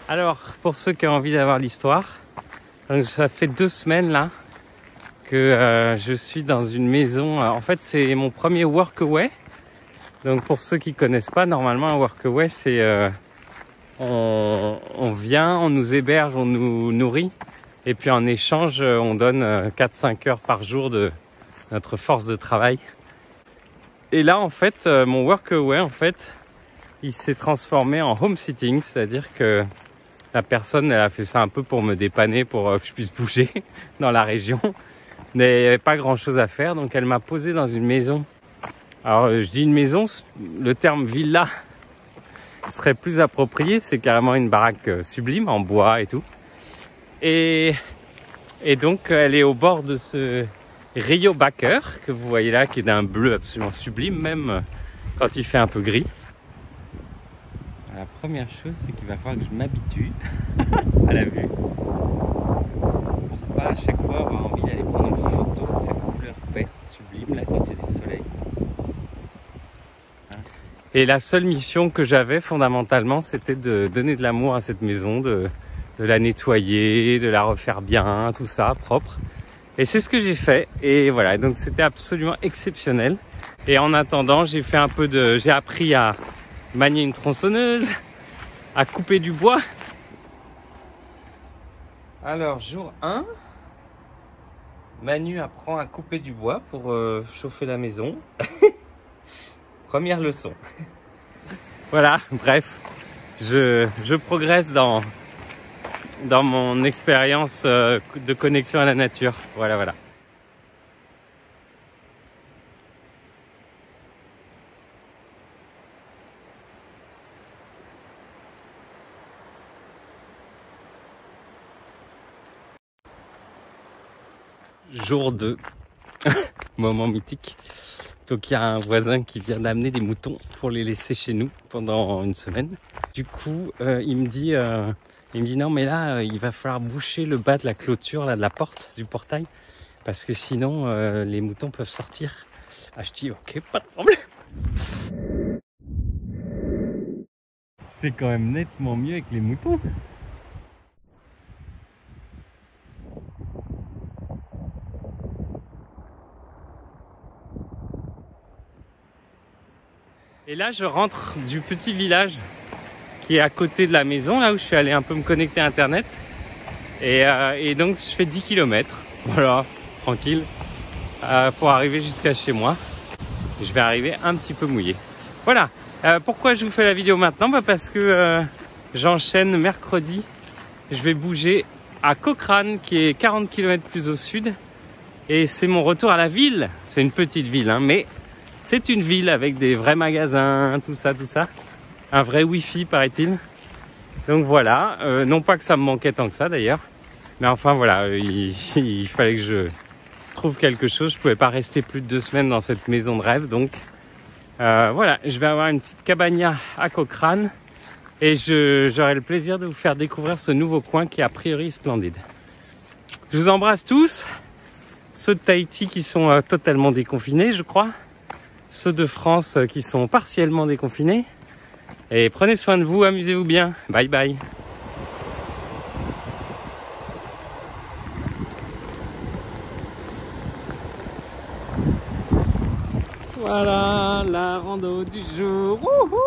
Alors, pour ceux qui ont envie d'avoir l'histoire, donc ça fait 2 semaines là que je suis dans une maison. En fait, c'est mon premier workaway. Donc, pour ceux qui connaissent pas, normalement un workaway, c'est on vient, on nous héberge, on nous nourrit, et puis en échange, on donne 4-5 heures par jour de notre force de travail. Et là, en fait, mon workaway, en fait, il s'est transformé en home sitting, c'est-à-dire que la personne, elle a fait ça un peu pour me dépanner, pour que je puisse bouger dans la région. Mais il n'y avait pas grand-chose à faire, donc elle m'a posé dans une maison. Alors, je dis une maison, le terme villa serait plus approprié, c'est carrément une baraque sublime, en bois et tout. Et donc, elle est au bord de ce Rio Baker, que vous voyez là, qui est d'un bleu absolument sublime, même quand il fait un peu gris. La première chose, c'est qu'il va falloir que je m'habitue à la vue pour pas à chaque fois avoir envie d'aller prendre une photo de cette couleur verte sublime là quand il y a du soleil. Et la seule mission que j'avais fondamentalement, c'était de donner de l'amour à cette maison, de la nettoyer, de la refaire bien, tout ça, propre. Et c'est ce que j'ai fait. Et voilà, donc c'était absolument exceptionnel. Et en attendant, j'ai appris à manier une tronçonneuse, à couper du bois. Alors, jour 1, Manu apprend à couper du bois pour chauffer la maison. Première leçon. Voilà, bref, je progresse dans mon expérience de connexion à la nature. Voilà. Jour 2, moment mythique. Donc il y a un voisin qui vient d'amener des moutons pour les laisser chez nous pendant une semaine. Du coup, il me dit non mais là, il va falloir boucher le bas de la clôture, là, de la porte, du portail, parce que sinon les moutons peuvent sortir. Ah, je dis ok, pas de problème. C'est quand même nettement mieux avec les moutons. Et là, je rentre du petit village qui est à côté de la maison, là où je suis allé un peu me connecter à Internet. Et donc, je fais 10 km, voilà, tranquille, pour arriver jusqu'à chez moi. Je vais arriver un petit peu mouillé. Voilà. Pourquoi je vous fais la vidéo maintenant? Parce que j'enchaîne mercredi. Je vais bouger à Cochrane, qui est 40 km plus au sud. Et c'est mon retour à la ville. C'est une petite ville, hein, mais c'est une ville avec des vrais magasins, tout ça. Un vrai wifi, paraît-il. Donc voilà, non pas que ça me manquait tant que ça d'ailleurs. Mais enfin voilà, il fallait que je trouve quelque chose. Je pouvais pas rester plus de 2 semaines dans cette maison de rêve. Donc voilà, je vais avoir une petite cabana à Cochrane. Et j'aurai le plaisir de vous faire découvrir ce nouveau coin qui est a priori splendide. Je vous embrasse tous. Ceux de Tahiti qui sont totalement déconfinés, je crois. Ceux de France qui sont partiellement déconfinés. Et prenez soin de vous, amusez-vous bien. Bye bye. Voilà la rando du jour. Wouhou.